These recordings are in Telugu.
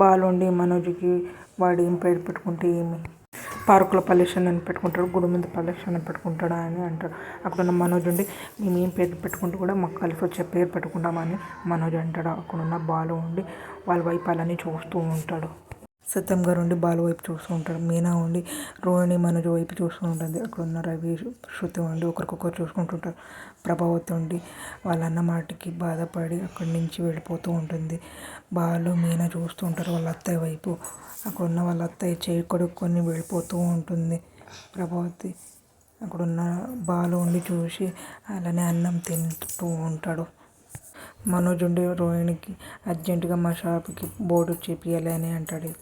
బాలుండి మనోజ్కి వాడు ఏం పేరు పెట్టుకుంటే ఏమి పార్కులో పల్లేషన్ అని పెట్టుకుంటాడు, గుడి మీద పల్లేషన్ అని పెట్టుకుంటాడా అని అంటాడు. అక్కడున్న మనోజ్ ఉండి మేము ఏం పేరు పెట్టుకుంటూ కూడా మాకు కలిసి వచ్చే పేరు పెట్టుకుంటామని మనోజ్ అంటాడు. అక్కడున్న బాలు ఉండి వాళ్ళ వైపు అలానే చూస్తూ ఉంటాడు. సత్యం గారు ఉండి బాలు వైపు చూస్తూ ఉంటాడు. మీనా ఉండి రోహిణి మనోజ్ వైపు చూస్తూ ఉంటుంది. అక్కడ ఉన్న రవి శృతి ఉండి ఒకరికొకరు చూసుకుంటుంటారు. ప్రభావతి ఉండి వాళ్ళ అన్న మాటకి బాధపడి అక్కడి నుంచి వెళ్ళిపోతూ ఉంటుంది. బాలు మీనా చూస్తూ ఉంటారు వాళ్ళ అత్తయ్య వైపు. అక్కడున్న వాళ్ళ అత్తయ్య చేయి కడుక్కొని వెళ్ళిపోతూ ఉంటుంది. ప్రభావతి అక్కడున్న బాలు ఉండి చూసి అలానే అన్నం తింటూ ఉంటాడు. మనోజ్ ఉండి రోహిణికి అర్జెంటుగా మా షాప్కి బోర్డు చేపియాలి అని అంటాడు.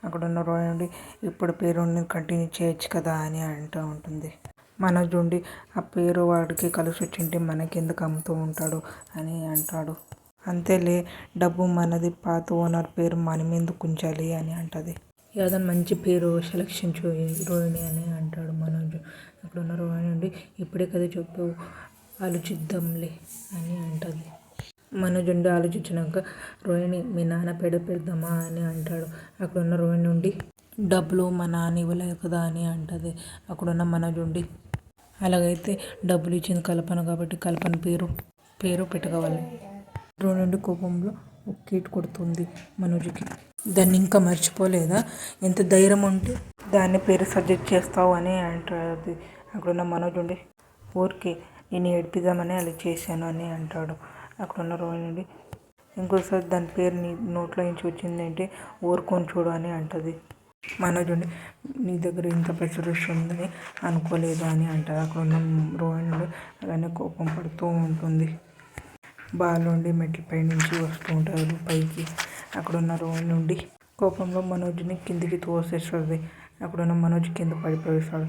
అక్కడున్న రోహిణి ఉండి ఇప్పుడు పేరుని కంటిన్యూ చేయొచ్చు కదా అని అంటూ ఉంటుంది. మనోజ్ ఉండి ఆ పేరు వాడికి కలిసి వచ్చింటే మనకెందుకు అమ్ముతూ ఉంటాడు అని అంటాడు. అంతేలే, డబ్బు మనది, పాత ఓనర్ పేరు మనమెందుకు ఉంచాలి అని అంటది. ఏదైనా మంచి పేరు సెలెక్షన్ రోహిణి అని అంటాడు మనోజ్. అక్కడున్న రోహిణి ఉండి ఇప్పుడే కదా చెప్పావు, ఆలోచిద్దాంలే అని అంటది. మనోజ్ ఉండి ఆలోచించినాక రోహిణి మీ నాన్న పేరు పెడదామా అని అంటాడు. అక్కడున్న రోహిణి ఉండి డబ్బులు మా నాన్న ఇవ్వలేదు కదా అని అంటది. అక్కడున్న మనోజ్ ఉండి అలాగైతే డబ్బులు ఇచ్చింది కల్పన కాబట్టి కల్పన పేరు పెట్టుకోవాలి. రోహిణి ఉండి కోపంలో ఒక్కీటు కొడుతుంది మనోజ్కి. దాన్ని ఇంకా మర్చిపోలేదా, ఎంత ధైర్యం ఉంటే దాన్ని పేరు సజెస్ట్ చేస్తావు అని అంటుంది. అక్కడున్న మనోజ్ ఉండి ఊరికి నేను ఏడిపిద్దామని అలా చేశాను అని అంటాడు. అక్కడున్న రోహిణి నుండి ఇంకోసారి దాని పేరు నీ నోట్లో నుంచి వచ్చిందంటే ఊరుకొని చూడు అని అంటుంది. మనోజ్ ఉండి నీ దగ్గర ఇంత ప్రెషర్స్ ఉందని అనుకోలేదు అని అంటారు. అక్కడున్న రోహిణి నుండి అలానే కోపం పడుతూ ఉంటుంది. బాలు ఉండి మెట్లపై నుంచి వస్తూ ఉంటారు పైకి. అక్కడున్న రోహిణి నుండి కోపంలో మనోజ్ని కిందికి తోసేస్తుంది. అక్కడున్న మనోజ్ కింద పడిపోయిస్తాడు.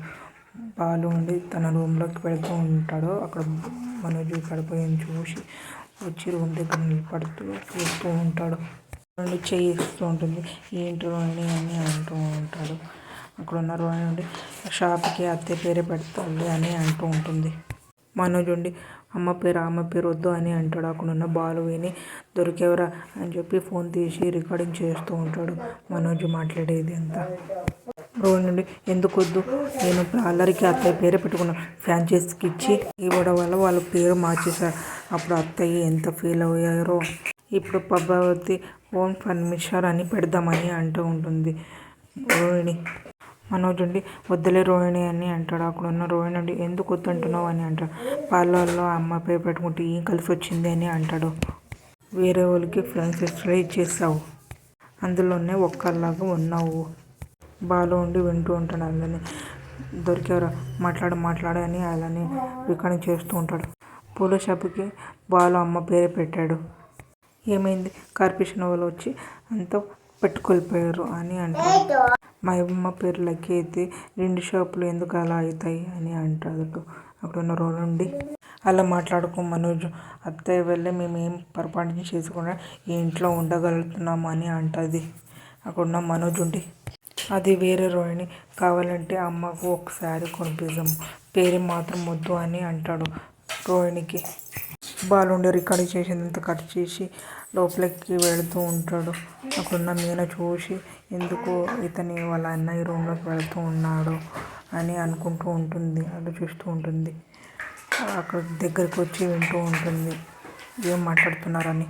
బాలు ఉండి తన రూమ్లోకి వెళ్తూ ఉంటాడు. అక్కడ మనోజ్ పడిపోయింది చూసి వచ్చి రూమ్ దగ్గర నిలబడుతూ చూస్తూ ఉంటాడు. రోహిణి చేయిస్తూ ఉంటుంది. ఏంటి రోహిణి అని అంటూ ఉంటాడు. అక్కడున్న రోహిణి నుండి షాప్కి అత్తయ్య పేరే పెడతాడు అని అంటూ ఉంటుంది. మనోజ్ ఉండి అమ్మ పేరు వద్దు అని అంటాడు. అక్కడున్న బాలు విని దొరికేవరా అని చెప్పి ఫోన్ తీసి రికార్డింగ్ చేస్తూ ఉంటాడు మనోజ్ మాట్లాడేది అంతా. రోహిణి నుండి ఎందుకు వద్దు, నేను అల్లరికి అత్తయ్య పేరే పెట్టుకున్నాను, ఫ్రాంచైజీకి ఇచ్చి ఇవ్వడం వల్ల వాళ్ళ పేరు మార్చేశారు. అప్పుడు అత్తయ్య ఎంత ఫీల్ అయ్యారో. ఇప్పుడు ప్రభావతి హోమ్ ఫర్నిచర్ అని పెడదామని అంటూ ఉంటుంది రోహిణి. మనోజ్ ఉండి వద్దులే రోహిణి అని అంటాడు. అక్కడున్న రోహిణి నుండి ఎందుకు వద్దంటున్నావు అని అంటాడు. పార్లర్లో అమ్మ పేరు పెట్టుకుంటే ఏం కలిసి వచ్చింది అని అంటాడు. వేరే వాళ్ళకి ఫ్రాంచైజీలో ఇచ్చేసావు, అందులోనే ఒక్కలాగా ఉన్నావు. బాలు ఉండి వింటూ ఉంటాడు. అలానే దొరికేవరా మాట్లాడు అని అలానే రికార్డింగ్ చేస్తూ ఉంటాడు. పూల షాపుకి బాలు అమ్మ పేరే పెట్టాడు, ఏమైంది, కార్పొరేషన్ వాళ్ళు వచ్చి అంతా పెట్టుకెళ్ళిపోయారు అని అంటాడు. మా అమ్మ పేరు లక్కీ అయితే 2 షాపులు ఎందుకు అలా అవుతాయి అని అంటాడు. అక్కడున్న రోజు నుండి అలా మాట్లాడుకో మనోజ్, అత్తయ్య వల్లే మేమేం పొరపాటు చేసుకుండా ఈ ఇంట్లో ఉండగలుగుతున్నాము అని అంటుంది. అక్కడున్న మనోజ్ ఉండి అది వేరే రోహిణి, కావాలంటే అమ్మకు ఒకసారి కొనిపిద్దాము, పేరు మాత్రం వద్దు అని అంటాడు రోహిణికి. బాలుండి రికార్డింగ్ చేసేంత కట్ చేసి లోపలికి వెళుతూ ఉంటాడు. అక్కడున్న మీనా చూసి ఎందుకు ఇతని వాళ్ళ అన్నయ్య రూమ్లోకి వెళుతూ ఉన్నాడు అని అనుకుంటూ ఉంటుంది, ఆలోచిస్తూ ఉంటుంది. అక్కడ దగ్గరికి వచ్చి వింటూ ఉంటుంది ఏం మాట్లాడుతున్నారని.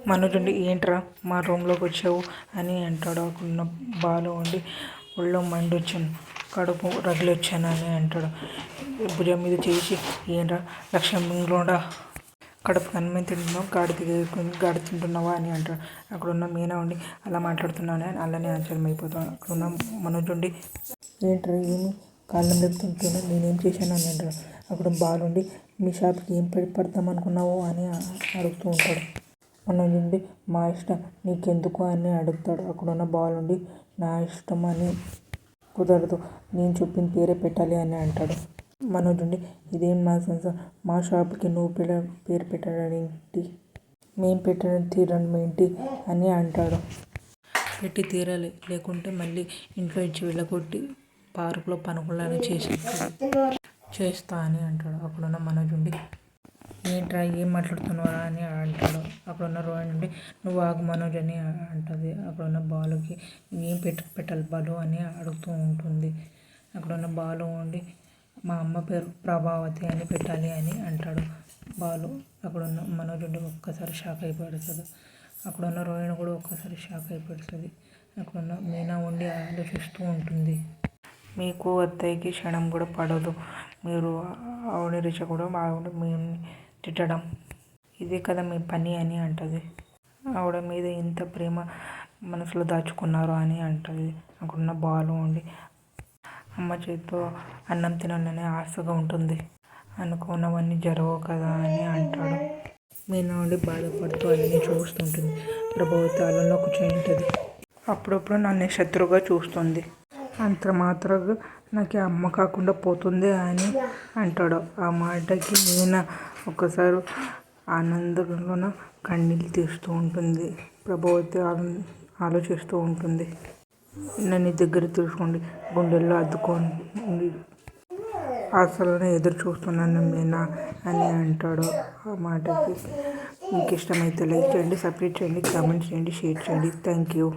మనోజ్ ఉండి ఏంట్రా మా రూమ్లోకి వచ్చావు అని అంటాడు. అక్కడున్న బాలు ఉండి ఒళ్ళో మండి వచ్చాను, కడుపు రగిలి వచ్చాను అని అంటాడు. భుజం మీద చేసి ఏంట్రా లక్ష్మీలోడా కడుపు అన్నం తింటున్నావు, గాడి తింటున్నావా అని అంటాడు. అక్కడున్న మీనా ఉండి అలా మాట్లాడుతున్నాను అని అలానే ఆశ్చర్యమైపోతాడు. అక్కడున్న మనోజ్ ఉండి ఏంట్రా ఏమి కాళ్ళ మీద తింటున్నా, నేనేం చేశాను అని అంటాడు. అక్కడ బాలు ఉండి మీ షాప్కి ఏం పెడతాం అనుకున్నావు అని అడుగుతూ ఉంటాడు. మనోజ్ ఉండి మా ఇష్టం నీకెందుకు అని అడుగుతాడు. అక్కడున్న బాలు ఉండి నా ఇష్టం అని కుదరదు, నేను చెప్పిన పేరే పెట్టాలి అని అంటాడు. మనోజ్ ఉండి ఇదేం నా సెన్స్, మా షాప్కి నువ్వు పేరు పెట్టడం ఏంటి, మేం పెట్టడం తీరడం ఏంటి అని అంటాడు. పెట్టి తీరాలి, లేకుంటే మళ్ళీ ఇంట్లో ఇచ్చి వెళ్ళగొట్టి పార్కులో పనుకులాగా చేస్తా అని అంటాడు. అక్కడున్న మనోజ్ ఉండి ఏంట్రా ఏం మాట్లాడుతున్నారా అని అంటాడు. అక్కడున్న రోహిణి నుండి నువ్వు ఆగు మనోజ్ అని అంటుంది. అక్కడున్న బాలుకి ఏం పెట్టాలి బాలు అని అడుగుతూ ఉంటుంది. అక్కడున్న బాలు ఉండి మా అమ్మ పేరు ప్రభావతి అని పెట్టాలి అని అంటాడు బాలు. అక్కడున్న మనోజ్ ఉండి ఒక్కసారి షాక్ అయిపోతుంది. అక్కడున్న రోహిణి కూడా ఒక్కసారి షాక్ అయిపోతుంది. అక్కడున్న మీనా ఉండి ఆలోచిస్తూ ఉంటుంది. మీకు అత్తయ్యకి క్షణం కూడా పడదు, మీరు ఆవిడ రీచ కూడా ఆవిడ మేము తిట్టడం ఇదే కదా మీ పని అని అంటుంది. ఆవిడ మీద ఇంత ప్రేమ మనసులో దాచుకున్నారు అని అంటుంది. అక్కడున్న బాలు ఉండి అమ్మ చేతితో అన్నం తినాలని ఆశగా ఉంటుంది, అనుకున్నవన్నీ జరగవు కదా అని అంటాడు. మీనా ఉండి బాధపడుతూ అన్నీ చూస్తుంటుంది. ప్రభావతి అలంలో కూర్చొని అప్పుడప్పుడు నన్ను శత్రువుగా చూస్తుంది, అంత మాత్రంగా నాకు అమ్మ కాకుండా పోతుంది అని అంటాడు. ఆ మాటకి మీనా ఒక్కసారి ఆనందంలో కన్నీళ్ళు తీస్తూ ఉంటుంది. ప్రభావతి ఆలోచిస్తూ ఉంటుంది. నన్ను దగ్గర తీసుకోండి, గుండెల్లో అద్దుకోండి, ఆశలోనే ఎదురు చూస్తున్నాను మీనా అని అంటాడు. ఆ మాటకి మీకు ఇష్టమైతే లైక్ చేయండి, సబ్స్క్రైబ్ చేయండి, కామెంట్ చేయండి, షేర్ చేయండి. Thank you.